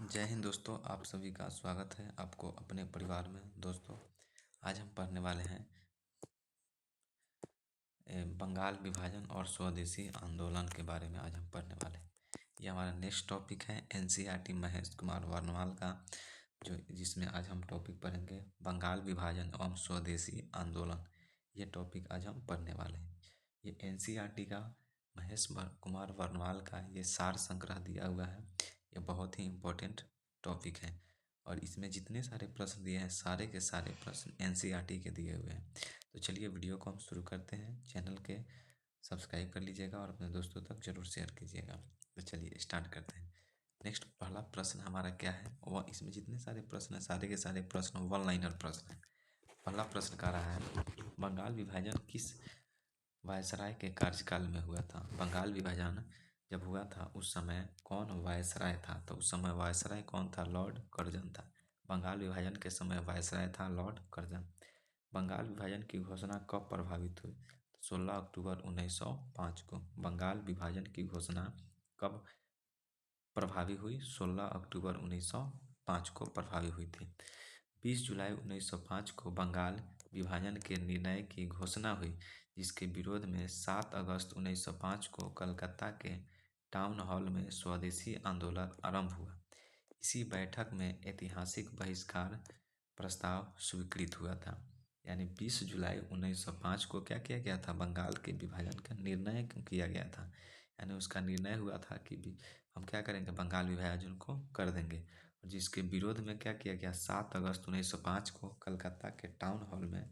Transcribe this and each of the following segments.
जय हिंद दोस्तों, आप सभी का स्वागत है आपको अपने परिवार में। दोस्तों, आज हम पढ़ने वाले हैं बंगाल विभाजन और स्वदेशी आंदोलन के बारे में। आज हम पढ़ने वाले हैं, ये हमारा नेक्स्ट टॉपिक है एनसीईआरटी महेश कुमार वर्णवाल का, जिसमें आज हम टॉपिक पढ़ेंगे बंगाल विभाजन एवं स्वदेशी आंदोलन। ये टॉपिक आज हम पढ़ने वाले हैं। ये एनसीईआरटी का महेश कुमार वर्णवाल का ये सार संग्रह दिया हुआ है। ये बहुत ही इम्पोर्टेंट टॉपिक है और इसमें जितने सारे प्रश्न दिए हैं सारे के सारे प्रश्न एनसीईआरटी के दिए हुए हैं। तो चलिए वीडियो को हम शुरू करते हैं। चैनल के सब्सक्राइब कर लीजिएगा और अपने दोस्तों तक जरूर शेयर कीजिएगा। तो चलिए स्टार्ट करते हैं। नेक्स्ट पहला प्रश्न हमारा क्या है, वह इसमें जितने सारे प्रश्न हैं सारे के सारे प्रश्न वन लाइनर प्रश्न हैं। पहला प्रश्न कह रहा है, बंगाल विभाजन किस वायसराय के कार्यकाल में हुआ था? बंगाल विभाजन जब हुआ था उस समय कौन वायसराय था? तो उस समय वायसराय कौन था? लॉर्ड कर्जन था। बंगाल विभाजन के समय वायसराय था लॉर्ड कर्जन। बंगाल विभाजन की घोषणा कब प्रभावित हुई? 16 अक्टूबर 1905 को। बंगाल विभाजन की घोषणा कब प्रभावी हुई? 16 अक्टूबर 1905 को प्रभावी हुई थी। 20 जुलाई 1905 को बंगाल विभाजन के निर्णय की घोषणा हुई, जिसके विरोध में 7 अगस्त 1905 को कलकत्ता के टाउन हॉल में स्वदेशी आंदोलन आरंभ हुआ। इसी बैठक में ऐतिहासिक बहिष्कार प्रस्ताव स्वीकृत हुआ था। यानी 20 जुलाई 1905 को क्या किया गया था? बंगाल के विभाजन का निर्णय किया गया था। यानी उसका निर्णय हुआ था कि हम क्या करेंगे, बंगाल विभाजन को कर देंगे। और जिसके विरोध में क्या किया गया, 7 अगस्त 1905 को कलकत्ता के टाउन हॉल में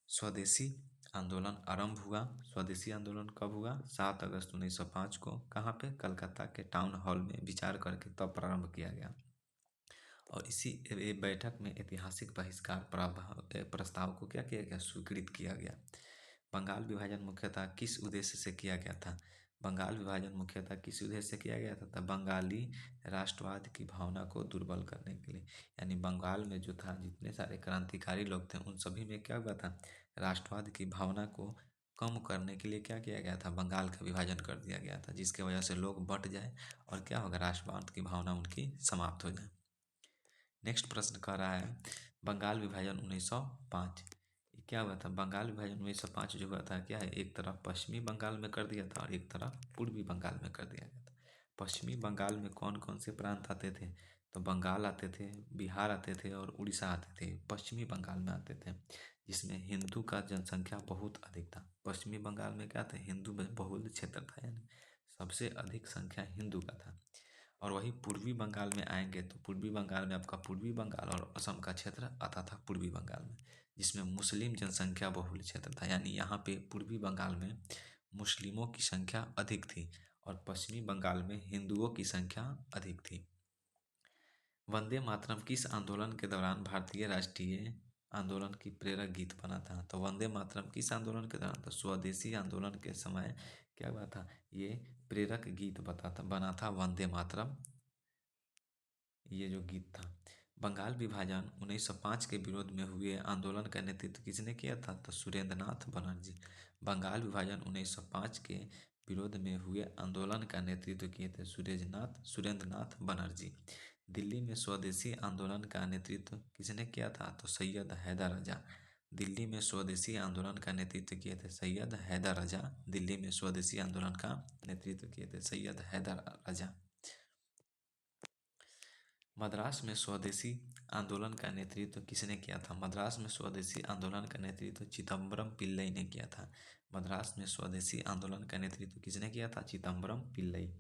स्वदेशी आंदोलन आरंभ हुआ। स्वदेशी आंदोलन कब हुआ? 7 अगस्त 1905 को। कहाँ पे? कलकत्ता के टाउन हॉल में विचार करके तब प्रारंभ किया गया। और इसी बैठक में ऐतिहासिक बहिष्कार प्रस्ताव को क्या किया गया? स्वीकृत किया गया। बंगाल विभाजन मुख्यतः किस उद्देश्य से किया गया था? बंगाल विभाजन मुख्यतः किस उद्देश्य से किया गया था? तब बंगाली राष्ट्रवाद की भावना को दुर्बल करने के लिए। यानी बंगाल में जो था, जितने सारे क्रांतिकारी लोग थे उन सभी में क्या हुआ था? राष्ट्रवाद की भावना को कम करने के लिए क्या किया गया था? बंगाल का विभाजन कर दिया गया था, जिसके वजह से लोग बंट जाए और क्या होगा? राष्ट्रवाद की भावना उनकी समाप्त हो जाए। नेक्स्ट प्रश्न कह रहा है, बंगाल विभाजन 1905 क्या हुआ था? बंगाल विभाजन 1905 जो हुआ था क्या है, एक तरफ पश्चिमी बंगाल में कर दिया था और एक तरफ पूर्वी बंगाल में कर दिया गया था। पश्चिमी बंगाल में कौन कौन से प्रांत आते थे? तो बंगाल आते थे, बिहार आते थे और उड़ीसा आते थे। पश्चिमी बंगाल में आते थे, जिसमें हिंदू का जनसंख्या बहुत अधिक था। पश्चिमी बंगाल में क्या था? हिंदू बहुल क्षेत्र था, यानी सबसे अधिक संख्या हिंदू का था। और वही पूर्वी बंगाल में आएंगे तो पूर्वी बंगाल में आपका पूर्वी बंगाल और असम का क्षेत्र आता था पूर्वी बंगाल में, जिसमें मुस्लिम जनसंख्या बहुल क्षेत्र था। यानी यहाँ पे पूर्वी बंगाल में मुस्लिमों की संख्या अधिक थी और पश्चिमी बंगाल में हिंदुओं की संख्या अधिक थी। वंदे मातरम किस आंदोलन के दौरान भारतीय राष्ट्रीय आंदोलन की प्रेरक गीत बना था? तो वंदे मातरम किस आंदोलन के दौरान? तो स्वदेशी आंदोलन के समय क्या हुआ था? ये प्रेरक गीत बना था वंदे मातरम, ये जो गीत था। बंगाल विभाजन 1905 के विरोध में हुए आंदोलन का नेतृत्व किसने किया था? तो सुरेंद्रनाथ बनर्जी। बंगाल विभाजन 1905 के विरोध में हुए आंदोलन का नेतृत्व किए थे सुरेंद्रनाथ बनर्जी। दिल्ली में स्वदेशी आंदोलन का नेतृत्व किसने किया था? तो सैयद हैदर रजा। दिल्ली में स्वदेशी आंदोलन का नेतृत्व किए थे सैयद हैदर रजा। दिल्ली में स्वदेशी आंदोलन का नेतृत्व किए थे सैयद हैदर रजा। मद्रास में स्वदेशी आंदोलन का नेतृत्व किसने किया था? मद्रास में स्वदेशी आंदोलन का नेतृत्व चिदम्बरम पिल्लई ने किया था। मद्रास में स्वदेशी आंदोलन का नेतृत्व किसने किया था? चिदम्बरम पिल्लई।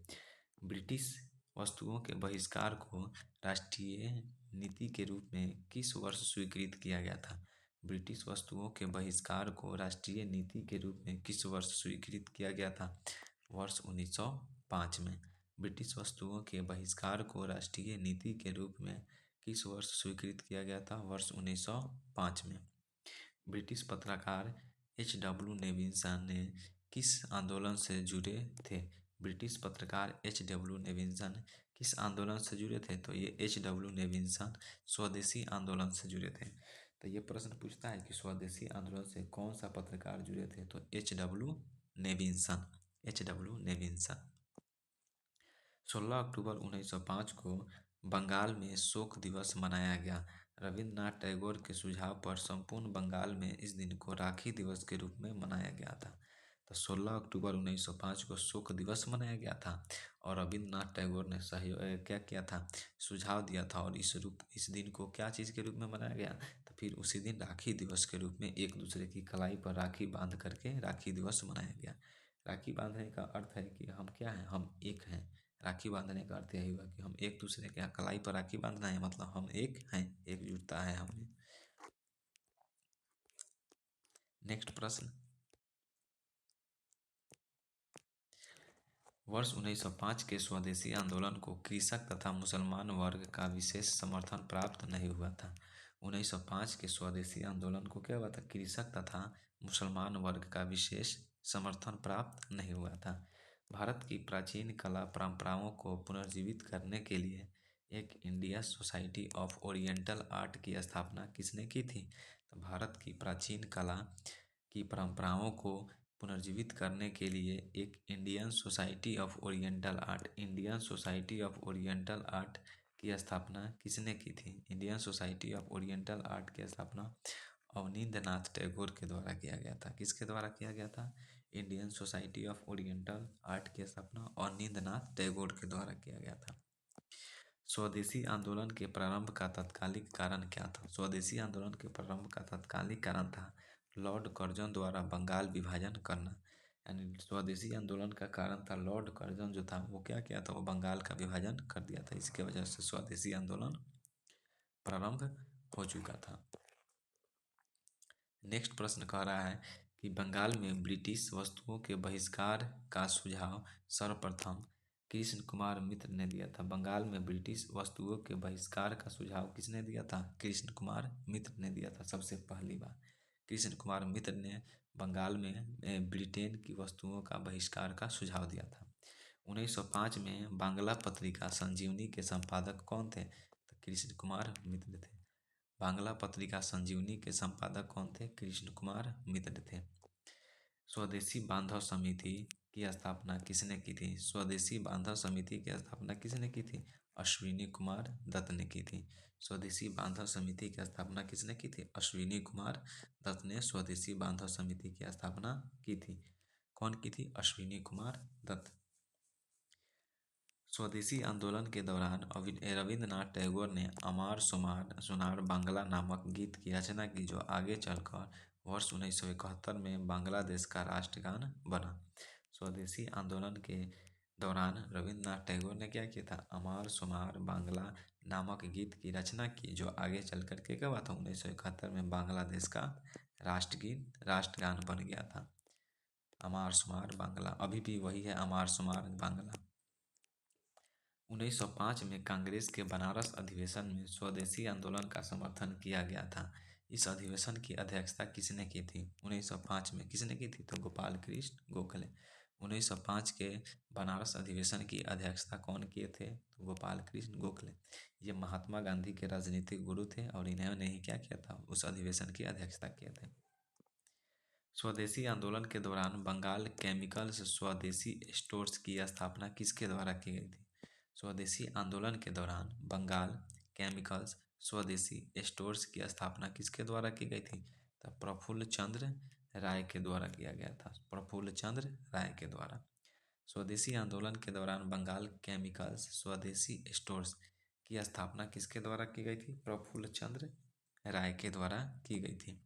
ब्रिटिश वस्तुओं के बहिष्कार को राष्ट्रीय नीति के रूप में किस वर्ष स्वीकृत किया गया था? ब्रिटिश वस्तुओं के बहिष्कार को राष्ट्रीय नीति के रूप में किस वर्ष स्वीकृत किया गया था? वर्ष 1905 में। ब्रिटिश वस्तुओं के बहिष्कार को राष्ट्रीय नीति के रूप में किस वर्ष स्वीकृत किया गया था? वर्ष 1905 में। ब्रिटिश पत्रकार H.W. नेविंसन ने किस आंदोलन से जुड़े थे? ब्रिटिश पत्रकार H.W. नेविंसन किस आंदोलन से जुड़े थे? तो ये H.W. नेविंसन स्वदेशी आंदोलन से जुड़े थे। तो ये प्रश्न पूछता है कि स्वदेशी आंदोलन से कौन सा पत्रकार जुड़े थे? तो H.W. नेविंसन। 16 अक्टूबर 1905 को बंगाल में शोक दिवस मनाया गया। रविंद्रनाथ टैगोर के सुझाव पर संपूर्ण बंगाल में इस दिन को राखी दिवस के रूप में मनाया गया था। तो 16 अक्टूबर 1905 को शोक दिवस मनाया गया था और रविंद्रनाथ टैगोर ने सहयोग क्या किया था, सुझाव दिया था और इस दिन को क्या चीज़ के रूप में मनाया गया, तो फिर उसी दिन राखी दिवस के रूप में एक दूसरे की कलाई पर राखी बांध करके राखी दिवस मनाया गया। राखी बांधने का अर्थ है कि हम क्या हैं, हम एक हैं। राखी बांधने का अर्थ यही हुआ कि हम एक दूसरे के यहाँ कलाई पर राखी बांधना है, मतलब हम एक हैं, एकजुटता है हमें। नेक्स्ट प्रश्न, वर्ष 1905 के स्वदेशी आंदोलन को कृषक तथा मुसलमान वर्ग का विशेष समर्थन प्राप्त नहीं हुआ था। 1905 के स्वदेशी आंदोलन को क्या हुआ था, कृषक तथा मुसलमान वर्ग का विशेष समर्थन प्राप्त नहीं हुआ था। भारत की प्राचीन कला परंपराओं को पुनर्जीवित करने के लिए एक India society of oriental art की स्थापना किसने की थी। तो भारत की प्राचीन कला की परंपराओं को पुनर्जीवित करने के लिए एक Indian society of oriental art, Indian society of oriental art की स्थापना किसने की थी। Indian society of oriental art की स्थापना अवनींद्रनाथ टैगोर के द्वारा किया गया था। किसके द्वारा किया गया था, Indian society of oriental art की स्थापना अवनींद्रनाथ टैगोर के द्वारा किया गया था। स्वदेशी आंदोलन के प्रारंभ का तत्कालिक कारण क्या था। स्वदेशी आंदोलन के प्रारंभ का तत्कालिक कारण था लॉर्ड कर्जन द्वारा बंगाल विभाजन करना। यानी स्वदेशी आंदोलन का कारण था लॉर्ड कर्जन जो था वो क्या किया था, वो बंगाल का विभाजन कर दिया था। इसके वजह से स्वदेशी आंदोलन प्रारंभ हो चुका था। नेक्स्ट प्रश्न कह रहा है कि बंगाल में ब्रिटिश वस्तुओं के बहिष्कार का सुझाव सर्वप्रथम कृष्ण कुमार मित्र ने दिया था। बंगाल में ब्रिटिश वस्तुओं के बहिष्कार का सुझाव किसने दिया था, कृष्ण कुमार मित्र ने दिया था। सबसे पहली बार कृष्ण कुमार मित्र ने बंगाल में ब्रिटेन की वस्तुओं का बहिष्कार का सुझाव दिया था। 1905 में बांग्ला पत्रिका संजीवनी के संपादक कौन थे, तो कृष्ण कुमार मित्र थे। बांग्ला पत्रिका संजीवनी के संपादक कौन थे, कृष्ण कुमार मित्र थे। स्वदेशी बांधव समिति की स्थापना किसने की थी। स्वदेशी बांधव समिति की स्थापना किसने की थी, अश्विनी कुमार दत्त ने की थी। स्वदेशी बांधव समिति की स्थापना किसने की थी, अश्विनी कुमार दत्त ने स्वदेशी बांधव समिति की स्थापना की थी। कौन की थी, अश्विनी कुमार दत्त। स्वदेशी आंदोलन के दौरान रविंद्रनाथ टैगोर ने अमार सुनार बांग्ला नामक गीत की रचना की, जो आगे चलकर वर्ष 1971 में बांग्लादेश का राष्ट्रगान बना। स्वदेशी आंदोलन के दौरान रविंद्रनाथ टैगोर ने क्या किया था, अमार सुनार बांग्ला नामक गीत की रचना की, जो आगे चल कर के क्या हुआ था, 1971 में बांग्लादेश का राष्ट्रगान बन गया था। अमार सुमार बांग्ला अभी भी वही है, अमार सुमार बांग्ला। 1905 में कांग्रेस के बनारस अधिवेशन में स्वदेशी आंदोलन का समर्थन किया गया था। इस अधिवेशन की अध्यक्षता किसने की थी, 1905 में किसने की थी, तो गोपाल कृष्ण गोखले। 1905 के बनारस अधिवेशन की अध्यक्षता कौन किए थे, तो गोपाल कृष्ण गोखले। ये महात्मा गांधी के राजनीतिक गुरु थे और इन्होंने ही क्या किया था, उस अधिवेशन की अध्यक्षता किए थे। स्वदेशी आंदोलन के दौरान बंगाल केमिकल्स स्वदेशी स्टोर्स की स्थापना किसके द्वारा की गई थी। स्वदेशी आंदोलन के दौरान बंगाल केमिकल्स स्वदेशी स्टोर्स की स्थापना किसके द्वारा की गई थी, तो प्रफुल्ल चंद्र राय के द्वारा किया गया था। प्रफुल्ल चंद्र राय के द्वारा। स्वदेशी आंदोलन के दौरान बंगाल केमिकल्स स्वदेशी स्टोर्स की स्थापना किसके द्वारा की गई थी, प्रफुल्ल चंद्र राय के द्वारा की गई थी।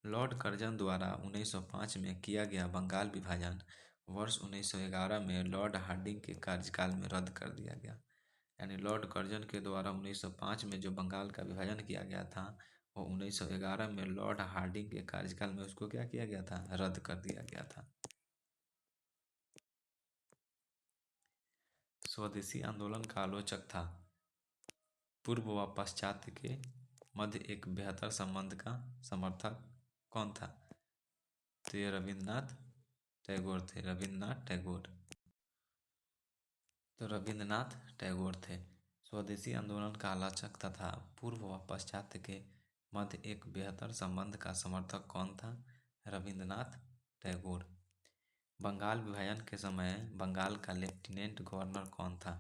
लॉर्ड कर्जन द्वारा 1905 में किया गया बंगाल विभाजन वर्ष 1911 में लॉर्ड हार्डिंग के कार्यकाल में रद्द कर दिया गया। यानी लॉर्ड कर्जन के द्वारा 1905 में जो बंगाल का विभाजन किया गया था, वो 1911 में लॉर्ड हार्डिंग के कार्यकाल में उसको क्या किया गया था, रद्द कर दिया गया था। स्वदेशी आंदोलन का आलोचक था पूर्व व पाश्चात्य के मध्य एक बेहतर संबंध का समर्थक कौन था, तो ये रविंद्रनाथ टैगोर थे। रविंद्रनाथ टैगोर, तो रविंद्रनाथ टैगोर थे। स्वदेशी आंदोलन का आलोचक तथा पूर्व व पाश्चात्य के मध्य एक बेहतर संबंध का समर्थक कौन था, रविंद्रनाथ टैगोर। बंगाल विभाजन के समय बंगाल का लेफ्टिनेंट गवर्नर कौन था,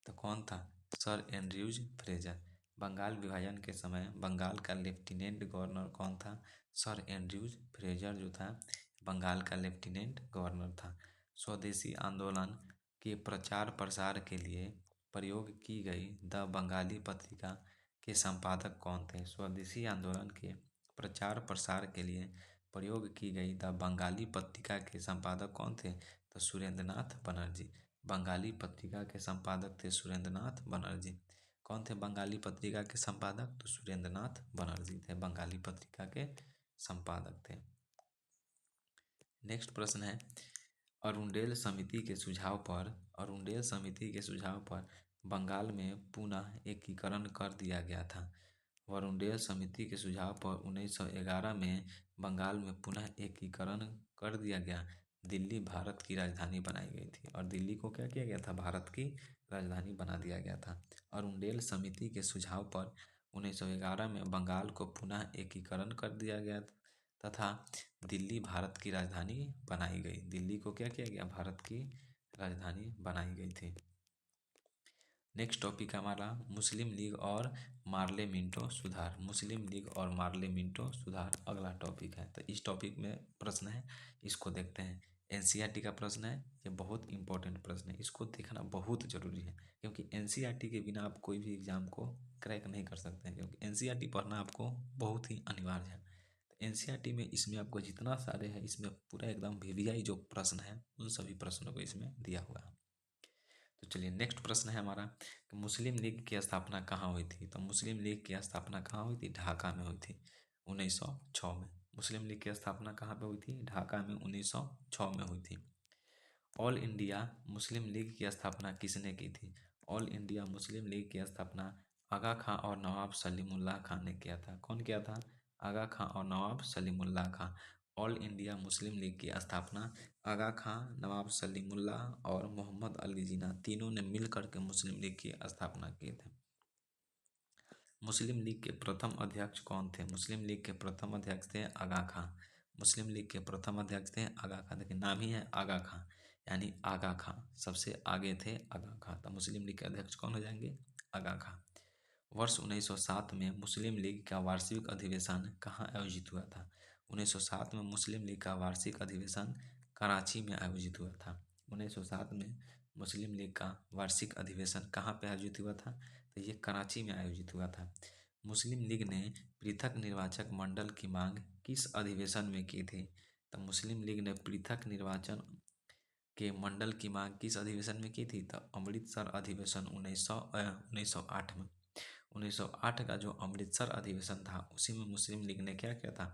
तो कौन था, सर एंड्रयूज फ्रेजर। बंगाल विभाजन के समय बंगाल का लेफ्टिनेंट गवर्नर कौन था? सर एंड्रयूज फ्रेजर जो था बंगाल का लेफ्टिनेंट गवर्नर था। स्वदेशी आंदोलन के प्रचार प्रसार के लिए प्रयोग की गई द बंगाली पत्रिका के संपादक कौन थे? स्वदेशी आंदोलन के प्रचार प्रसार के लिए प्रयोग की गई द बंगाली पत्रिका के संपादक कौन थे? तो सुरेंद्रनाथ बनर्जी। बंगाली पत्रिका के संपादक थे सुरेंद्रनाथ बनर्जी। कौन थे बंगाली पत्रिका के संपादक? तो सुरेंद्रनाथ बनर्जी थे बंगाली पत्रिका के संपादक थे। नेक्स्ट प्रश्न है, अरुंडेल समिति के सुझाव पर बंगाल में पुनः एकीकरण कर दिया गया था। अरुंडेल समिति के सुझाव पर 1911 में बंगाल में पुनः एकीकरण कर दिया गया। दिल्ली भारत की राजधानी बनाई गई थी और दिल्ली को क्या किया गया था? भारत की राजधानी बना दिया गया था। अरुंडेल समिति के सुझाव पर 1911 में बंगाल को पुनः एकीकरण कर दिया गया तथा दिल्ली भारत की राजधानी बनाई गई। दिल्ली को क्या किया गया? भारत की राजधानी बनाई गई थी। नेक्स्ट टॉपिक हमारा मुस्लिम लीग और मार्ले मिंटो सुधार। मुस्लिम लीग और मार्ले मिंटो सुधार अगला टॉपिक है। तो इस टॉपिक में प्रश्न है, इसको देखते हैं। एनसीईआरटी का प्रश्न है, ये बहुत इंपॉर्टेंट प्रश्न है, इसको देखना बहुत जरूरी है क्योंकि एनसीईआरटी के बिना आप कोई भी एग्जाम को क्रैक नहीं कर सकते हैं, क्योंकि एनसीईआरटी पढ़ना आपको बहुत ही अनिवार्य है। एनसीईआरटी में इसमें आपको जितना सारे हैं इसमें पूरा एकदम वीवीआई जो प्रश्न है उन सभी प्रश्नों को इसमें दिया हुआ है। तो चलिए नेक्स्ट प्रश्न है हमारा कि मुस्लिम लीग की स्थापना कहाँ हुई थी? तो मुस्लिम लीग की स्थापना कहाँ हुई थी? ढाका में हुई थी 1906 में। मुस्लिम लीग की स्थापना कहाँ पे हुई थी? ढाका में 1906 में हुई थी। ऑल इंडिया मुस्लिम लीग की स्थापना किसने की थी? ऑल इंडिया मुस्लिम लीग की स्थापना आगा खां और नवाब सलीमुल्लाह खां ने किया था। कौन किया था? आगा खां और नवाब सलीमुल्लाह खां। ऑल इंडिया मुस्लिम लीग की स्थापना आगा खां, नवाब सलीमुल्लाह और मोहम्मद अली जिन्ना तीनों ने मिलकर के मुस्लिम लीग की स्थापना की थी। मुस्लिम लीग के प्रथम अध्यक्ष कौन थे? मुस्लिम लीग के प्रथम अध्यक्ष थे आगा खां। मुस्लिम लीग के प्रथम अध्यक्ष थे आगा खां। देखिए नाम ही है आगा खां, यानी आगा खां सबसे आगे थे आगा खां। तो मुस्लिम लीग के अध्यक्ष कौन हो जाएंगे? आगा खां। वर्ष 1907 में मुस्लिम लीग का वार्षिक अधिवेशन कहाँ आयोजित हुआ था? 1907 में मुस्लिम लीग का वार्षिक अधिवेशन कराची में आयोजित हुआ था। 1907 में मुस्लिम लीग का वार्षिक अधिवेशन कहाँ पे आयोजित हुआ था? तो ये कराची में आयोजित हुआ था। मुस्लिम लीग ने पृथक निर्वाचक मंडल की मांग किस अधिवेशन में की थी? तो मुस्लिम लीग ने पृथक निर्वाचन के मंडल की मांग किस अधिवेशन में की थी? तो अमृतसर अधिवेशन 1908 में। 1908 का जो अमृतसर अधिवेशन था उसी में मुस्लिम लीग ने क्या किया था?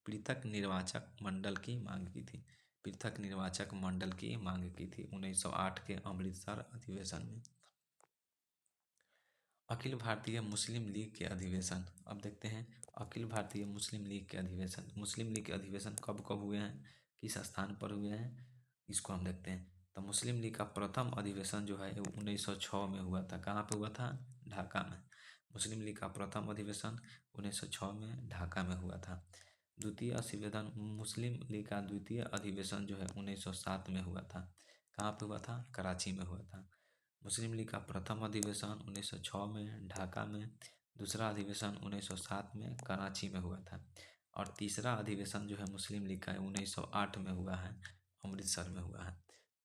पृथक निर्वाचक मंडल की मांग की थी। पृथक निर्वाचक मंडल की मांग की थी 1908 के अमृतसर अधिवेशन में। अखिल भारतीय मुस्लिम लीग के अधिवेशन, अब देखते हैं अखिल भारतीय मुस्लिम लीग के अधिवेशन। मुस्लिम लीग के अधिवेशन कब कब हुए हैं, किस स्थान पर हुए हैं, इसको हम देखते हैं। तो मुस्लिम लीग का प्रथम अधिवेशन जो है 1906 में हुआ था। कहाँ पे हुआ था? ढाका में। मुस्लिम लीग का प्रथम अधिवेशन 1906 में ढाका में हुआ था। द्वितीय अधिवेशन मुस्लिम लीग का द्वितीय अधिवेशन जो है 1907 में हुआ था। कहाँ पे हुआ था? कराची में हुआ था। मुस्लिम लीग का प्रथम अधिवेशन 1906 में ढाका में, दूसरा अधिवेशन 1907 में कराची में हुआ था और तीसरा अधिवेशन जो है मुस्लिम लीग का 1908 में हुआ है, अमृतसर में हुआ है।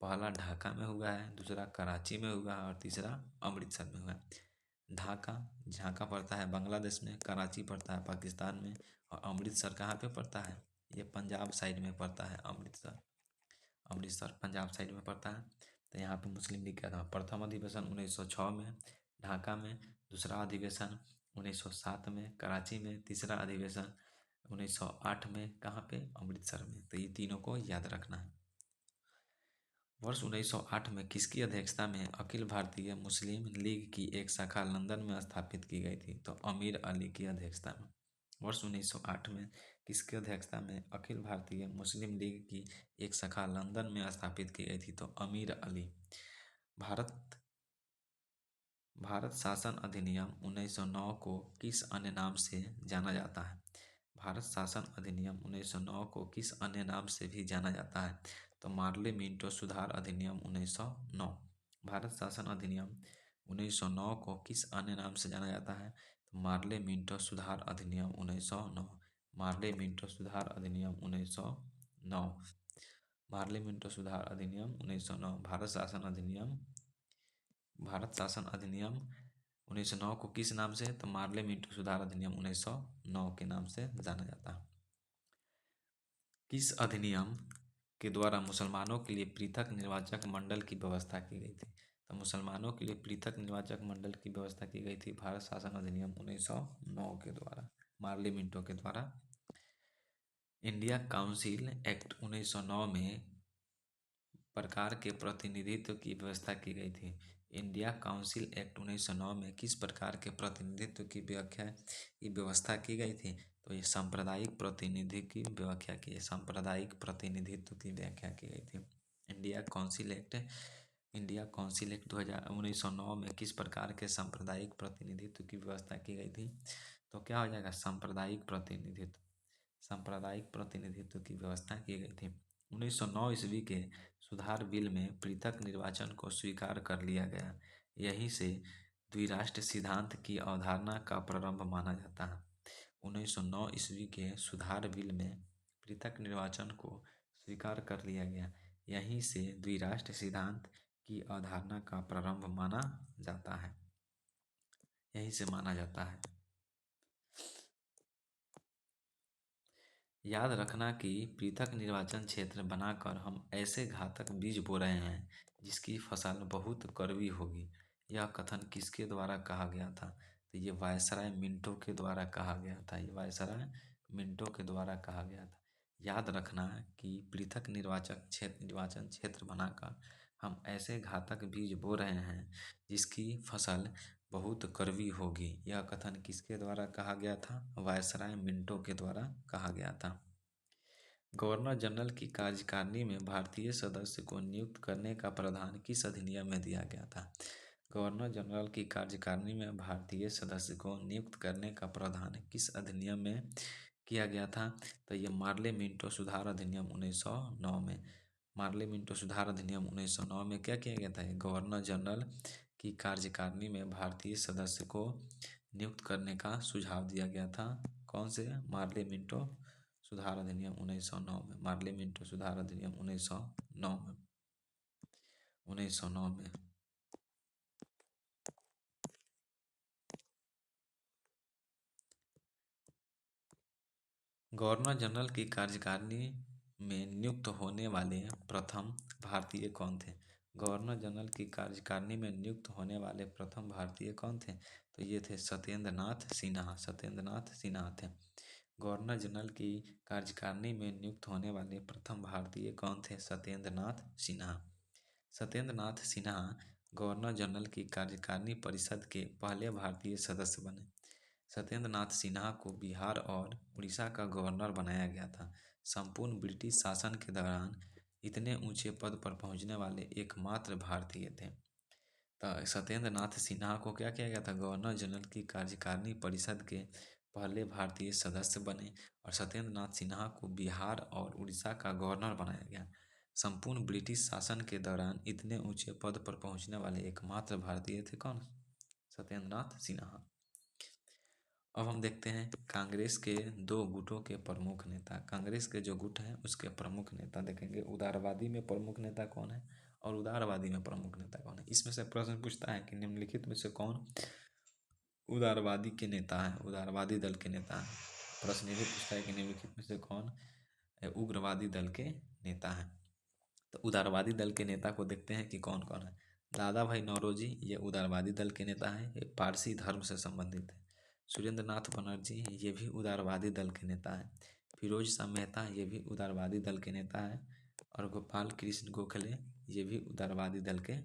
पहला ढाका में हुआ है, दूसरा कराची में हुआ है और तीसरा अमृतसर में हुआ है। ढाका ढाका पड़ता है बांग्लादेश में, कराची पड़ता है पाकिस्तान में और अमृतसर कहाँ पे पड़ता है? ये पंजाब साइड में पड़ता है। अमृतसर अमृतसर पंजाब साइड में पड़ता है। तो यहाँ पे मुस्लिम लीग का था प्रथम अधिवेशन 1906 में ढाका में, दूसरा अधिवेशन 1907 में कराची में, तीसरा अधिवेशन 1908 में कहाँ पे? अमृतसर में। तो ये तीनों को याद रखना है। वर्ष 1908 में किसकी अध्यक्षता में अखिल भारतीय मुस्लिम लीग की एक शाखा लंदन में स्थापित की गई थी? तो अमीर अली की अध्यक्षता में। वर्ष 1908 में किसकी अध्यक्षता में अखिल भारतीय मुस्लिम लीग की एक शाखा लंदन में स्थापित की गई थी? तो अमीर अली। भारत शासन अधिनियम 1909 को किस अन्य नाम से जाना जाता है? भारत शासन अधिनियम 1909 को किस अन्य नाम से भी जाना जाता है? तो मार्ले मिंटो सुधार अधिनियम 1909। भारत शासन अधिनियम 1909 को किस अन्य नाम से जाना जाता है? तो मार्ले मिंटो सुधार अधिनियम 1909। मार्ले मिंटो सुधार अधिनियम 1909। मार्ले मिंटो सुधार अधिनियम 1909। भारत शासन अधिनियम 1909 को किस नाम से? तो मार्ले मिंटो सुधार अधिनियम 1909 के नाम से जाना जाता है। किस अधिनियम के द्वारा मुसलमानों के लिए पृथक निर्वाचक मंडल की व्यवस्था की गई थी? तो मुसलमानों के लिए पृथक निर्वाचक मंडल की व्यवस्था की गई थी भारत शासन अधिनियम 1909 के द्वारा, मार्ले मिंटो के द्वारा। इंडिया काउंसिल एक्ट 1909 में प्रकार के प्रतिनिधित्व की व्यवस्था की गई थी। इंडिया काउंसिल एक्ट 1909 में किस प्रकार के प्रतिनिधित्व की व्यवस्था की गई थी? तो ये सांप्रदायिक प्रतिनिधि की व्याख्या की सांप्रदायिक प्रतिनिधित्व की व्याख्या की गई थी। इंडिया काउंसिल एक्ट 1909 में किस प्रकार के सांप्रदायिक प्रतिनिधित्व की व्यवस्था की गई थी? तो क्या हो जाएगा? सांप्रदायिक प्रतिनिधित्व की व्यवस्था की गई थी। 1909 ईस्वी के सुधार बिल में पृथक निर्वाचन को स्वीकार कर लिया गया। यहीं से द्विराष्ट्र सिद्धांत की अवधारणा का प्रारंभ माना जाता है। 1909 ईस्वी के सुधार बिल में पृथक निर्वाचन को स्वीकार कर लिया गया। यहीं से द्विराष्ट्र सिद्धांत की अवधारणा का प्रारंभ माना जाता है। यहीं से माना जाता है। याद रखना कि पृथक निर्वाचन क्षेत्र बनाकर हम ऐसे घातक बीज बो रहे हैं जिसकी फसल बहुत कड़वी होगी। यह कथन किसके द्वारा कहा गया था? तो ये वायसराय मिंटो के द्वारा कहा गया था। ये वायसराय मिंटो के द्वारा कहा गया था। याद रखना कि पृथक निर्वाचन क्षेत्र बनाकर हम ऐसे घातक बीज बो रहे हैं जिसकी फसल बहुत कड़वी होगी। यह कथन किसके द्वारा कहा गया था? वायसराय मिंटो के द्वारा कहा गया था। गवर्नर जनरल की कार्यकारिणी में भारतीय सदस्य को नियुक्त करने का प्रावधान किस अधिनियम में दिया गया था? गवर्नर जनरल की कार्यकारिणी में भारतीय सदस्य को नियुक्त करने का प्रावधान किस अधिनियम में किया गया था? तो ये मार्ले मिंटो सुधार अधिनियम 1909 में। मार्ले मिंटो सुधार अधिनियम 1909 में क्या किया गया था? गवर्नर जनरल की कार्यकारिणी में भारतीय सदस्य को नियुक्त करने का सुझाव दिया गया था। कौन से? मार्ले मिंटो सुधार अधिनियम 1909 में। मार्ले मिंटो सुधार अधिनियम 1909 में। 1909 में। गवर्नर जनरल की कार्यकारिणी में नियुक्त होने वाले प्रथम भारतीय कौन थे? गवर्नर जनरल की कार्यकारिणी में नियुक्त होने वाले प्रथम भारतीय कौन थे? तो ये थे सत्येंद्र नाथ सिन्हा। सत्येंद्र नाथ सिन्हा थे। गवर्नर जनरल की कार्यकारिणी में नियुक्त होने वाले प्रथम भारतीय कौन थे? सत्येंद्र नाथ सिन्हा। सत्येंद्र नाथ सिन्हा गवर्नर जनरल की कार्यकारिणी परिषद के पहले भारतीय सदस्य बने। सत्येंद्र नाथ सिन्हा को बिहार और उड़ीसा का गवर्नर बनाया गया था। संपूर्ण ब्रिटिश शासन के दौरान इतने ऊंचे पद पर पहुंचने वाले एकमात्र भारतीय थे। तो सत्येंद्र नाथ सिन्हा को क्या किया गया था? गवर्नर जनरल की कार्यकारिणी परिषद के पहले भारतीय सदस्य बने और सत्येंद्र नाथ सिन्हा को बिहार और उड़ीसा का गवर्नर बनाया गया। संपूर्ण ब्रिटिश शासन के दौरान इतने ऊंचे पद पर पहुंचने वाले एकमात्र भारतीय थे। कौन? सत्येंद्र नाथ सिन्हा। अब हम देखते हैं कांग्रेस के दो गुटों के प्रमुख नेता। कांग्रेस के जो गुट हैं उसके प्रमुख नेता देखेंगे। उदारवादी में प्रमुख नेता कौन है और उदारवादी में प्रमुख नेता कौन है? इसमें से प्रश्न पूछता है कि निम्नलिखित में से कौन उदारवादी के नेता है, उदारवादी दल के नेता है। प्रश्न ये भी पूछता है कि निम्नलिखित में से कौन उग्रवादी दल के नेता है। तो उदारवादी दल के नेता को देखते हैं कि कौन कौन है। दादा भाई नौरोजी, ये उदारवादी दल के नेता हैं। ये पारसी धर्म से संबंधित है। सुरेंद्र नाथ बनर्जी, ये भी उदारवादी दल के नेता है। फिरोज शाह मेहता, ये भी उदारवादी दल के नेता है। और गोपाल कृष्ण गोखले, ये भी उदारवादी दल के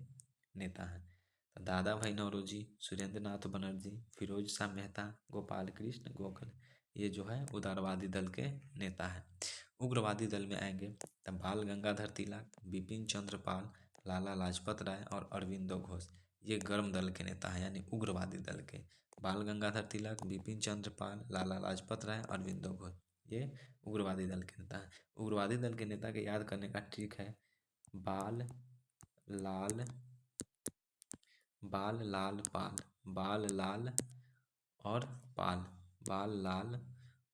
नेता हैं। तो दादा भाई नौरोजी, सुरेंद्र नाथ बनर्जी, फिरोज शाह मेहता, गोपाल कृष्ण गोखले, ये जो है उदारवादी दल के नेता हैं। उग्रवादी दल में आएंगे तब बाल गंगाधर तिलक, बिपिन चंद्र पाल, लाला लाजपत राय और अरविंदो घोष, ये गर्म दल के नेता हैं यानी उग्रवादी दल के। बाल गंगाधर तिलक, बिपिन चंद्र पाल, लाला लाजपत राय, अरविंदो घोष, ये उग्रवादी दल के नेता हैं। उग्रवादी दल के नेता के याद करने का ट्रिक है बाल, लाल, बाल लाल पाल, बाल लाल और पाल, बाल लाल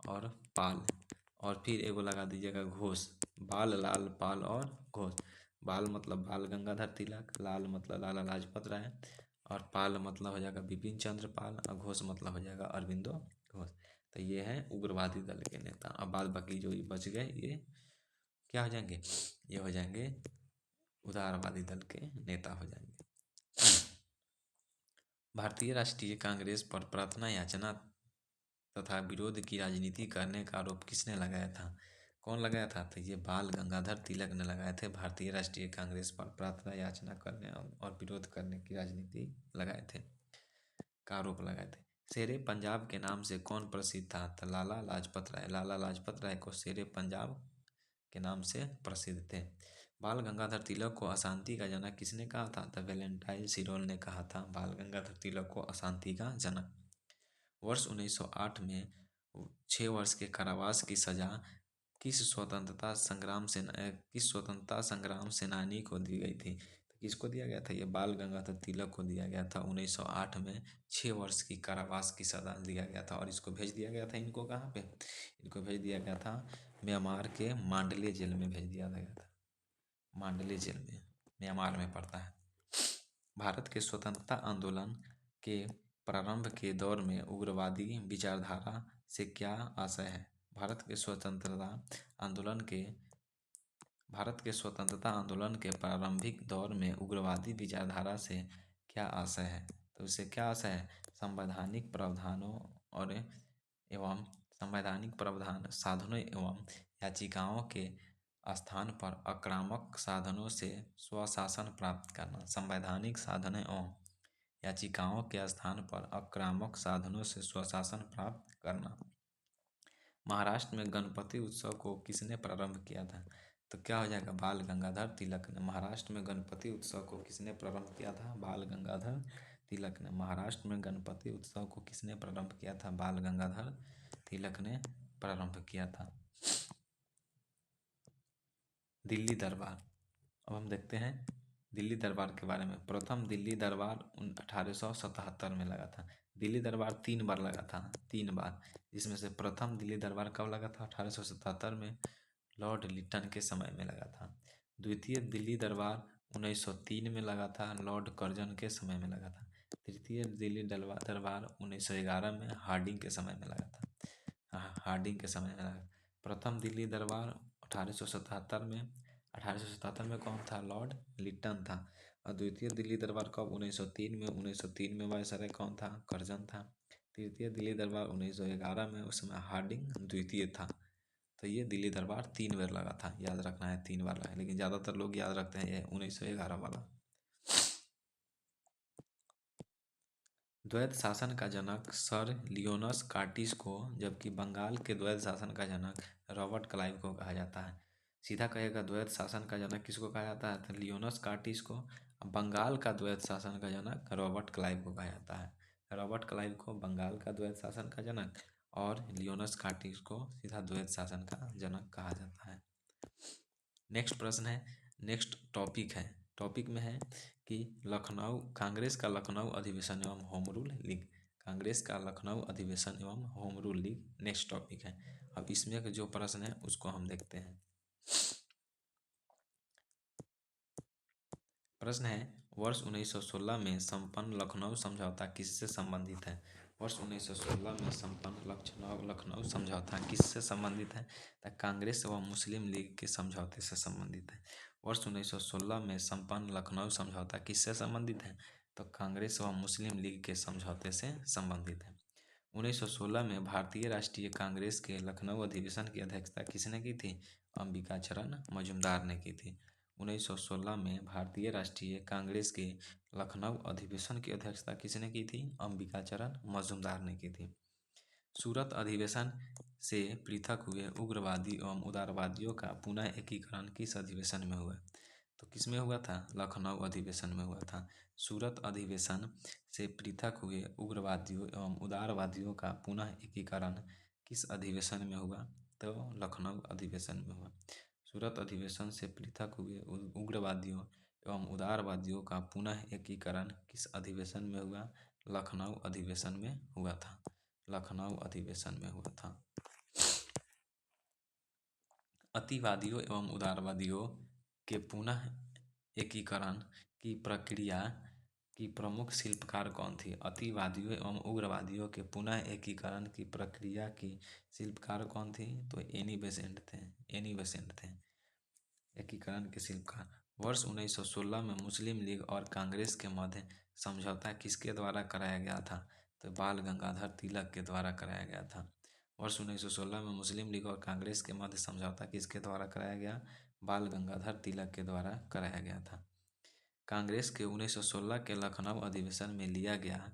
और पाल। और फिर एगो लगा दीजिएगा घोष, बाल लाल पाल और घोष। बाल मतलब बाल गंगाधर तिलक, लाल मतलब लाला लाजपत राय, और पाल मतलब हो जाएगा बिपिन चंद्र पाल, और घोष मतलब हो जाएगा अरविंदो घोष। तो ये है उग्रवादी दल के नेता। अब बाद बाकी जो बच गए ये क्या हो जाएंगे, ये हो जाएंगे उदारवादी दल के नेता हो जाएंगे। भारतीय राष्ट्रीय कांग्रेस पर प्रार्थना याचना तथा विरोध की राजनीति करने का आरोप किसने लगाया था? कौन लगाया था? तो ये बाल गंगाधर तिलक ने लगाए थे। भारतीय राष्ट्रीय कांग्रेस पर प्रार्थना याचना करने और विरोध करने की राजनीति लगाए थे, का आरोप लगाए थे। शेरे पंजाब के नाम से कौन प्रसिद्ध था? तो लाला लाजपत राय, लाला लाजपत राय को शेरे पंजाब के नाम से प्रसिद्ध थे। बाल गंगाधर तिलक को अशांति का जनक किसने कहा था? तो वैलेंटाइन सिरोल ने कहा था बाल गंगाधर तिलक को अशांति का जनक। वर्ष 1908 में 6 वर्ष के कारावास की सजा किस स्वतंत्रता संग्राम सेनानी को दी गई थी? तो किसको दिया गया था? ये बाल गंगाधर तिलक को दिया गया था। 1908 में 6 वर्ष की कारावास की सजा दिया गया था। और इसको भेज दिया गया था, इनको कहाँ पे? इनको भेज दिया गया था म्यांमार के मांडले जेल में भेज दिया गया था। मांडले जेल में, म्यांमार में पड़ता है। भारत के स्वतंत्रता आंदोलन के प्रारंभ के दौर में उग्रवादी विचारधारा से क्या आशय है? भारत के स्वतंत्रता आंदोलन के प्रारंभिक दौर में उग्रवादी विचारधारा से क्या आशय है? तो इससे क्या आशय है? संवैधानिक प्रावधानों और एवं संवैधानिक प्रावधान साधनों एवं याचिकाओं के स्थान पर आक्रामक साधनों से स्वशासन प्राप्त करना। संवैधानिक साधनों एवं याचिकाओं के स्थान पर आक्रामक साधनों से स्वशासन प्राप्त करना। महाराष्ट्र में गणपति उत्सव को किसने प्रारंभ किया था? तो क्या हो जाएगा? बाल गंगाधर तिलक ने। महाराष्ट्र में गणपति उत्सव को किसने प्रारंभ किया था? बाल गंगाधर तिलक ने। महाराष्ट्र में गणपति उत्सव को किसने प्रारंभ किया था? बाल गंगाधर तिलक ने प्रारंभ किया था। दिल्ली दरबार, अब हम देखते हैं दिल्ली दरबार के बारे में। प्रथम दिल्ली दरबार 1877 में लगा था। दिल्ली दरबार 3 बार लगा था, 3 बार। जिसमें से प्रथम दिल्ली दरबार कब लगा था? 1877 में, लॉर्ड लिटन के समय में लगा था। द्वितीय दिल्ली दरबार 1903 में लगा था, लॉर्ड कर्जन के समय में लगा था। तृतीय दिल्ली दरबार 1911 में हार्डिंग के समय में लगा था। हार्डिंग के समय में लगा। प्रथम दिल्ली दरबार 1877 में कौन था? लॉर्ड लिटन था। और द्वितीय दिल्ली दरबार कब? 1903 में। 1903 में वायसराय कौन था? कर्जन था। तृतीय दिल्ली दरबार 1911 में, उस समय हार्डिंग द्वितीय था। तो ये दिल्ली दरबार 3 बार लगा था, याद रखना है 3 बार लगा है, लेकिन ज़्यादातर लोग याद रखते हैं ये 1911 वाला। द्वैध शासन का जनक सर लियोनस कार्टिस को, जबकि बंगाल के द्वैध शासन का जनक रॉबर्ट क्लाइव को कहा जाता है। सीधा कहेगा द्वैध शासन का जनक किसको कहा जाता है? तो लियोनस कार्टिस को। बंगाल का द्वैध शासन का जनक रॉबर्ट क्लाइव को कहा जाता है। रॉबर्ट क्लाइव को बंगाल का द्वैध शासन का जनक, और लियोनस कार्टिस को सीधा द्वैध शासन का जनक कहा जाता है। नेक्स्ट प्रश्न है, नेक्स्ट टॉपिक है, टॉपिक में है कि लखनऊ कांग्रेस का लखनऊ अधिवेशन एवं होम रूल लीग। कांग्रेस का लखनऊ अधिवेशन एवं home rule league next topic है। अब इसमें के जो प्रश्न है उसको हम देखते हैं। प्रश्न है, वर्ष 1916 में संपन्न लखनऊ समझौता किससे संबंधित है? वर्ष 1916 में संपन्न लखनऊ समझौता किससे संबंधित है? तो कांग्रेस व मुस्लिम लीग के समझौते से संबंधित है। वर्ष 1916 में संपन्न लखनऊ समझौता किससे संबंधित है? तो कांग्रेस व मुस्लिम लीग के समझौते से संबंधित है। 1916 में भारतीय राष्ट्रीय कांग्रेस के लखनऊ अधिवेशन की अध्यक्षता किसने की थी? अंबिकाचरण मजूमदार ने की थी। 1916 में भारतीय राष्ट्रीय कांग्रेस के लखनऊ अधिवेशन की अध्यक्षता किसने की थी? अंबिकाचरण मजूमदार ने की थी। सूरत अधिवेशन से पृथक हुए उग्रवादी एवं उदारवादियों का पुनः एकीकरण किस अधिवेशन में हुआ? तो किसमें हुआ था? लखनऊ अधिवेशन में हुआ था। सूरत अधिवेशन से पृथक हुए उग्रवादियों एवं उदारवादियों का पुनः एकीकरण किस अधिवेशन में हुआ? तो लखनऊ अधिवेशन में हुआ। सूरत अधिवेशन से पृथक हुए उग्रवादियों एवं उदारवादियों का पुनः एकीकरण किस अधिवेशन में हुआ? लखनऊ अधिवेशन में हुआ था। लखनऊ अधिवेशन में हुआ था। अतिवादियों एवं उदारवादियों के पुनः एकीकरण की प्रक्रिया की प्रमुख शिल्पकार कौन थी? अतिवादियों एवं उग्रवादियों के पुनः एकीकरण की प्रक्रिया की शिल्पकार कौन थी? तो एनी बेसेंट थे। एनी बेसेंट थे एकीकरण के शिल्पकार। वर्ष 1916 में मुस्लिम लीग और कांग्रेस के मध्य समझौता किसके द्वारा कराया गया था? तो बाल गंगाधर तिलक के द्वारा कराया गया था। वर्ष 1916 में मुस्लिम लीग और कांग्रेस के मध्य समझौता किसके द्वारा कराया गया? बाल गंगाधर तिलक के द्वारा कराया गया था। कांग्रेस के 1916 के लखनऊ अधिवेशन में लिया गया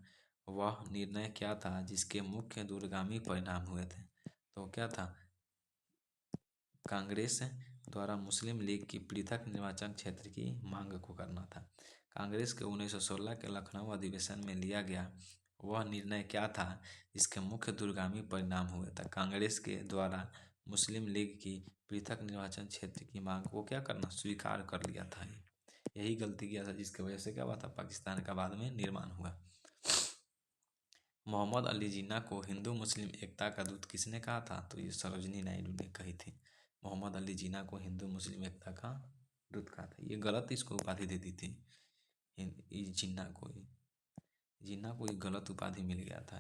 वह निर्णय क्या था जिसके मुख्य दूरगामी परिणाम हुए थे? तो क्या था? कांग्रेस द्वारा मुस्लिम लीग की पृथक निर्वाचन क्षेत्र की मांग को करना था। कांग्रेस के 1916 के लखनऊ अधिवेशन में लिया गया वह निर्णय क्या था जिसके मुख्य दूरगामी परिणाम हुए थे? कांग्रेस के द्वारा मुस्लिम लीग की पृथक निर्वाचन क्षेत्र की मांग को क्या करना? स्वीकार कर लिया था। यही गलती किया था जिसकी वजह से क्या हुआ था? पाकिस्तान का बाद में निर्माण हुआ। मोहम्मद अली जिन्ना को हिंदू मुस्लिम एकता का दूत किसने कहा था? तो ये सरोजनी नायडू ने कही थी। मोहम्मद अली जिन्ना को हिंदू मुस्लिम एकता का दूत कहा था। ये गलत इसको उपाधि दे दी थी जिन्ना को गलत उपाधि मिल गया था।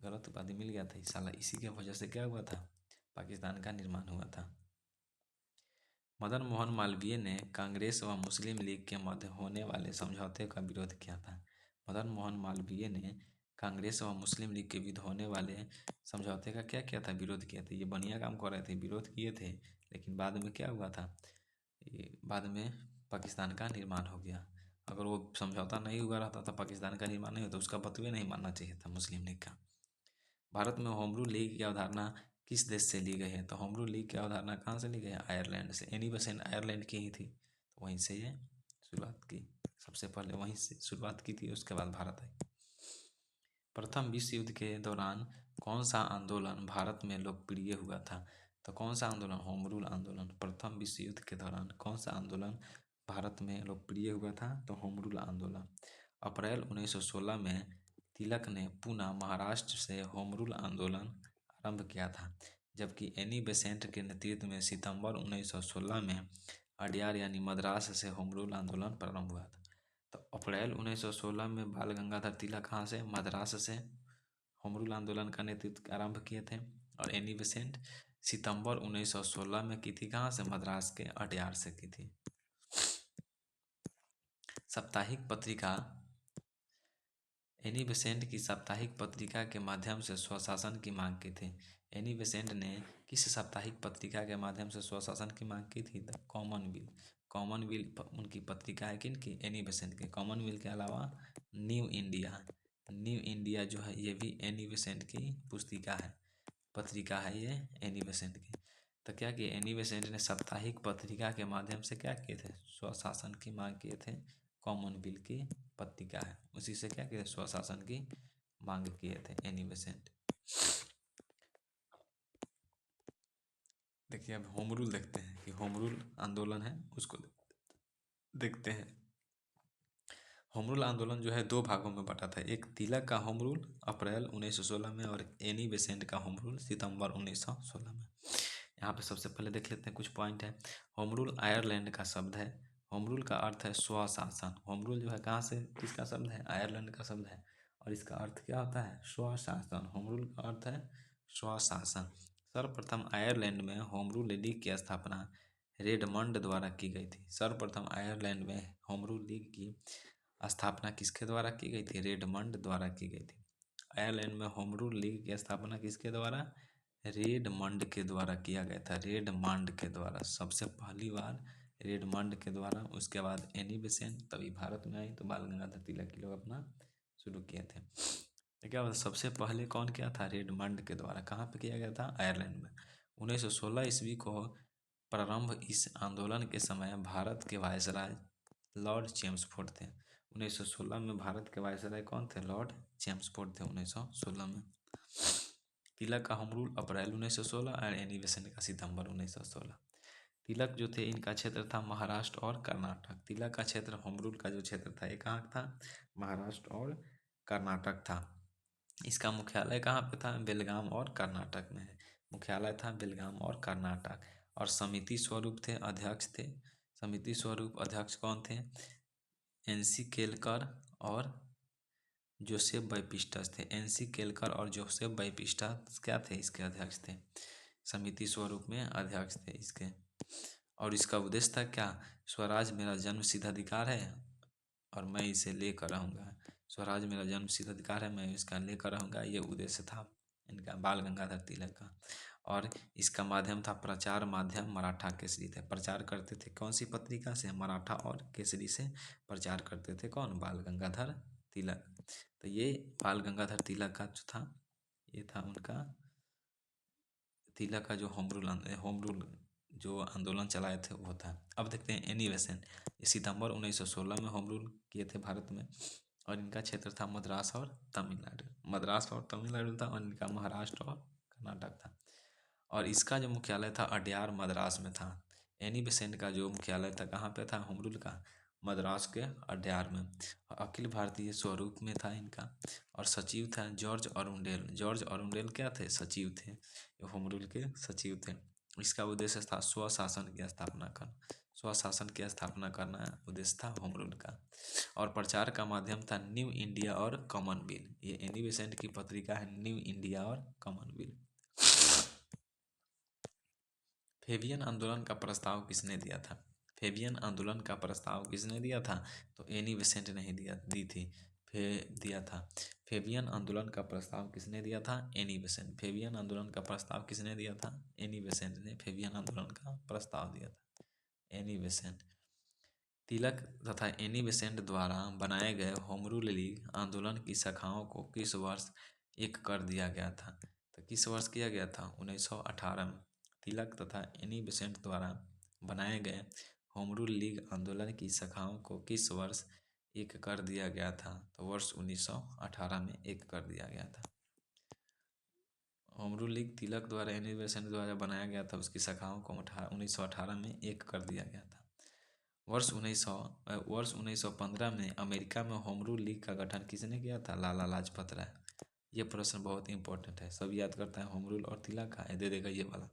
गलत उपाधि मिल गया था साला। इसी के वजह से क्या हुआ था? पाकिस्तान का निर्माण हुआ था। मदन मोहन मालवीय ने कांग्रेस व मुस्लिम लीग के मध्य होने वाले समझौते का विरोध किया था। मदन मोहन मालवीय ने कांग्रेस व मुस्लिम लीग के बीच होने वाले समझौते का क्या किया था? विरोध किया था। ये बढ़िया काम कर रहे थे, विरोध किए थे, लेकिन बाद में क्या हुआ था? ये बाद में पाकिस्तान का निर्माण हो गया। अगर वो समझौता नहीं हुआ रहता तो पाकिस्तान का निर्माण नहीं होता। उसका बतवे नहीं मानना चाहिए था मुस्लिम लीग का। भारत में होम रूल लीग की अवधारणा किस देश से ली गई है? तो होम रूल लीग की अवधारणा कहाँ से ली गई है? आयरलैंड से। एनी बेसेंट आयरलैंड की ही थी, तो वहीं से ये शुरुआत की। सबसे पहले वहीं से शुरुआत की थी, उसके बाद भारत आई। प्रथम विश्व युद्ध के दौरान कौन सा आंदोलन भारत में लोकप्रिय हुआ था? तो कौन सा आंदोलन? होम रूल आंदोलन। प्रथम विश्व युद्ध के दौरान कौन सा आंदोलन भारत में लोकप्रिय हुआ था? तो होम रूल आंदोलन। अप्रैल 1916 में तिलक ने पुनः महाराष्ट्र से होम रूल आंदोलन आरंभ किया था, जबकि एनी बेसेंट के नेतृत्व में सितंबर 1916 में अडयार यानी मद्रास से होम रूल आंदोलन प्रारंभ हुआ था। तो अप्रैल 1916 में बाल गंगाधर तिलक कहाँ से? मद्रास से होम रूल आंदोलन का नेतृत्व आरंभ किए थे। और एनी बेसेंट सितंबर 1916 में की थी कहाँ से? मद्रास के अडयार से की थी। साप्ताहिक पत्रिका एनी बेसेंट की साप्ताहिक पत्रिका के माध्यम से स्वशासन की मांग की थी। एनी बेसेंट ने किस साप्ताहिक पत्रिका के माध्यम से स्वशासन की मांग की थी? The Commonwealth. कॉमनवेल्थ उनकी पत्रिका है। किनकी? एनी बेसेंट की। कॉमनवेल्थ के अलावा न्यू इंडिया, न्यू इंडिया जो है ये भी एनी बेसेंट की पुस्तिका है, पत्रिका है ये एनी बेसेंट की। तो क्या किए? एनी बेसेंट ने साप्ताहिक पत्रिका के माध्यम से क्या किए थे? स्वशासन की मांग किए थे। कॉमनवेल्थ की पत्रिका है, उसी से क्या किए थे? स्वशासन की मांग किए थे एनी बेसेंट। देखिए अब होम रूल देखते हैं कि होम रूल आंदोलन है, उसको देखते हैं। होम रूल आंदोलन जो है दो भागों में बटा था। एक तिलक का होम रूल अप्रैल 1916 में और एनी बेसेंट का होम रूल सितंबर 1916 में। यहाँ पे सबसे पहले देख लेते हैं कुछ पॉइंट है। होम रूल आयरलैंड का शब्द है। होम रूल का अर्थ है स्वशासन। होम रूल जो है कहाँ से, किसका शब्द है? आयरलैंड का शब्द है, और इसका अर्थ क्या होता है? स्वशासन। होम रूल का अर्थ है स्वशासन। सर्वप्रथम आयरलैंड में होम रूल लीग की स्थापना रेडमंड द्वारा की गई थी। सर्वप्रथम आयरलैंड में होम रूल लीग की स्थापना किसके द्वारा की गई थी? रेडमंड द्वारा की गई थी। आयरलैंड में होम रूल लीग की स्थापना किसके द्वारा? रेडमंड के द्वारा किया गया था। रेडमंड के द्वारा सबसे पहली बार रेडमंड के द्वारा। उसके बाद एनी बेसेंट तभी भारत में आई, तो बाल गंगाधर तिलक के लोग अपना शुरू किए थे। तो क्या होता? सबसे पहले कौन किया था? रेडमंड के द्वारा। कहाँ पे किया गया था? आयरलैंड में। 1916 ईस्वी को प्रारंभ इस आंदोलन के समय भारत के वायसराय लॉर्ड चेम्सफोर्ड थे। 1916 में भारत के वायसराय कौन थे? लॉर्ड चेम्सफोर्ड थे 1916 में। तिलक का होम रूल अप्रैल 1916 और एनी बेसेंट का सितंबर 1916। तिलक जो थे इनका क्षेत्र था महाराष्ट्र और कर्नाटक। तिलक का क्षेत्र, होम रूल का जो क्षेत्र था ये कहाँ था? महाराष्ट्र और कर्नाटक था। इसका मुख्यालय कहाँ पे था? बेलगाम और कर्नाटक में है। मुख्यालय था बेलगाम और कर्नाटक। और समिति स्वरूप थे, अध्यक्ष थे, समिति स्वरूप अध्यक्ष कौन थे? एनसी केलकर और जोसेफ बैपिस्टस थे। एनसी केलकर और जोसेफ बैपिस्टस क्या थे? इसके अध्यक्ष थे, समिति स्वरूप में अध्यक्ष थे इसके। और इसका उद्देश्य था क्या? स्वराज मेरा जन्म सिद्ध अधिकार है और मैं इसे लेकर रहूँगा। स्वराज मेरा जन्म सिद्ध अधिकार है, मैं इसका लेकर रहूँगा, ये उद्देश्य था इनका, बाल गंगाधर तिलक का। और इसका माध्यम था प्रचार माध्यम मराठा केसरी थे। प्रचार करते थे कौन सी पत्रिका से? मराठा और केसरी से प्रचार करते थे कौन? बाल गंगाधर तिलक। तो ये बाल गंगाधर तिलक का जो था, ये था उनका तिलक का जो होम रूल जो आंदोलन चलाए थे वो था। अब देखते हैं एनी बेसेंट। ये सितंबर 1916 में होम रूल किए थे भारत में और इनका क्षेत्र था मद्रास और तमिलनाडु। मद्रास और तमिलनाडु था और इनका महाराष्ट्र और कर्नाटक था। और इसका जो मुख्यालय था अड्यार मद्रास में था। एनी बेसेंट का जो मुख्यालय था कहाँ पे था होम रूल का? मद्रास के अड्यार में। अखिल भारतीय स्वरूप में था इनका। और सचिव था जॉर्ज अरुंडेल। जॉर्ज अरुंडेल क्या थे? सचिव थे, होम रूल के सचिव थे। इसका उद्देश्य था स्वशासन की स्थापना करना। स्वशासन की स्थापना करना उद्देश्य था होम रूल का। और प्रचार का माध्यम था न्यू इंडिया और कॉमनवेल्थ। ये एनी बेसेंट की पत्रिका है, न्यू इंडिया और कॉमनवेल्थ। फेबियन आंदोलन का प्रस्ताव किसने दिया था? फेबियन आंदोलन का प्रस्ताव किसने दिया था? तो एनी बेसेंट ने ही दी थी, दिया था। फेबियन आंदोलन का प्रस्ताव किसने दिया था? Annie Besant. फेबियन आंदोलन का प्रस्ताव किसने दिया था? एनी बेसेंट ने फेबियन आंदोलन का प्रस्ताव दिया था, एनी बेसेंट। तिलक तथा एनी बेसेंट द्वारा बनाए गए होम रूल लीग आंदोलन की शाखाओं को किस वर्ष एक कर दिया गया था? तो किस वर्ष किया गया था? 1918 में। तिलक तथा एनी बेसेंट द्वारा बनाए गए होम रूल लीग आंदोलन की शाखाओं को किस वर्ष एक कर दिया गया था? तो वर्ष 1918 में एक कर दिया गया था। होम रूल लीग तिलक द्वारा एनी बेसेंट द्वारा बनाया गया था, उसकी शाखाओं को 1918 में एक कर दिया गया था। वर्ष 1915 में अमेरिका में होम रूल लीग का गठन किसने किया था? लाला लाजपत राय। ये प्रश्न बहुत इंपॉर्टेंट है, सब याद करता है होम रूल और तिलक का, दे देगा ये वाला।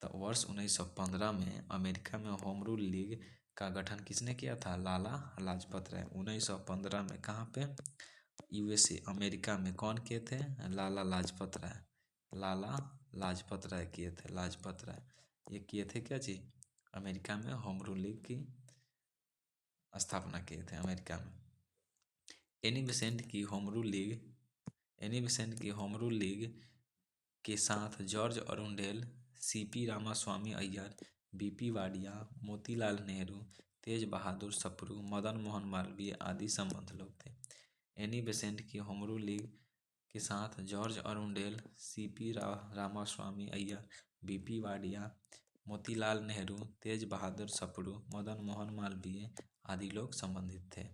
तो वर्ष 1915 में अमेरिका में होम रूल लीग का गठन किसने किया था? लाला लाजपत राय। 1915 में कहाँ पे? यूएसए, अमेरिका में कौन किए थे? लाला लाजपत राय। लाला लाजपत राय किए थे, लाजपत राय ये किए थे क्या जी? अमेरिका में होम रूल लीग की स्थापना किए थे अमेरिका में। एनी बेसेंट की home rule league, Annie Besant की होम रूल लीग के साथ George Arundale, CP Ramaswamy Iyer, BP Wadia, Motilal Nehru, Tej Bahadur Sapru, Madan Mohan Malaviya आदि संबंध लोग थे। एनी बेसेंट की होम रूल लीग के साथ George Arundale, CP Ramaswamy Iyer, BP Wadia, Motilal Nehru, Tej Bahadur Sapru, Madan Mohan Malaviya आदि लोग संबंधित थे।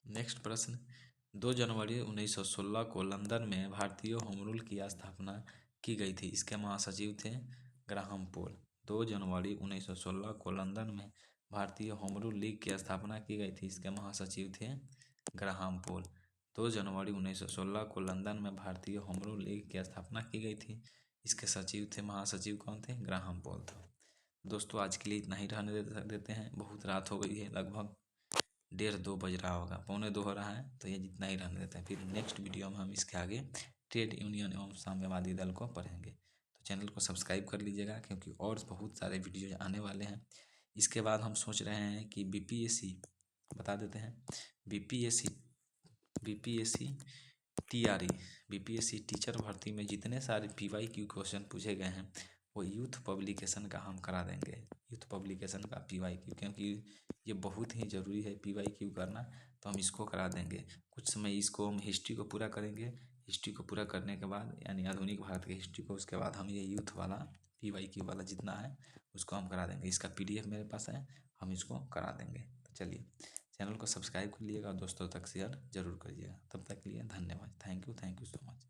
नेक्स्ट प्रश्न, 2 जनवरी 1916 को लंदन में भारतीय होम रूल की स्थापना की गई थी, इसके महासचिव थे ग्राहम पोल। 2 जनवरी 1916 को लंदन में भारतीय होम रूल लीग की स्थापना की गई थी, इसके महासचिव थे ग्राहम पोल। 2 जनवरी 1916 को लंदन में भारतीय होम रूल लीग की स्थापना की गई थी, इसके सचिव थे, महासचिव कौन थे? ग्राहम पोल थे। दोस्तों आज के लिए इतना ही रहने देते हैं, बहुत रात हो गई है, लगभग 1:30-2 बज रहा होगा, 1:45 हो रहा है, तो ये जितना ही रहने देते हैं। फिर नेक्स्ट वीडियो में हम इसके आगे ट्रेड यूनियन एवं साम्यवादी दल को पढ़ेंगे। तो चैनल को सब्सक्राइब कर लीजिएगा क्योंकि और बहुत सारे वीडियो आने वाले हैं। इसके बाद हम सोच रहे हैं कि बीपीएससी बता देते हैं, बीपीएससी टीआरई, बीपीएससी टीचर भर्ती में जितने सारे पीवाईक्यू क्वेश्चन पूछे गए हैं वो यूथ पब्लिकेशन का हम करा देंगे, यूथ पब्लिकेशन का पीवाईक्यू, क्योंकि ये बहुत ही ज़रूरी है पीवाईक्यू करना, तो हम इसको करा देंगे। कुछ समय इसको हम हिस्ट्री को पूरा करेंगे, हिस्ट्री को पूरा करने के बाद यानी आधुनिक भारत की हिस्ट्री को, उसके बाद हम ये यूथ वाला पीवाईक्यू वाला जितना है उसको हम करा देंगे। इसका पीडीएफ मेरे पास है, हम इसको करा देंगे। तो चलिए चैनल को सब्सक्राइब कर लीजिएगा और दोस्तों तक शेयर जरूर करिएगा। तब तक के लिए धन्यवाद। Thank you so much.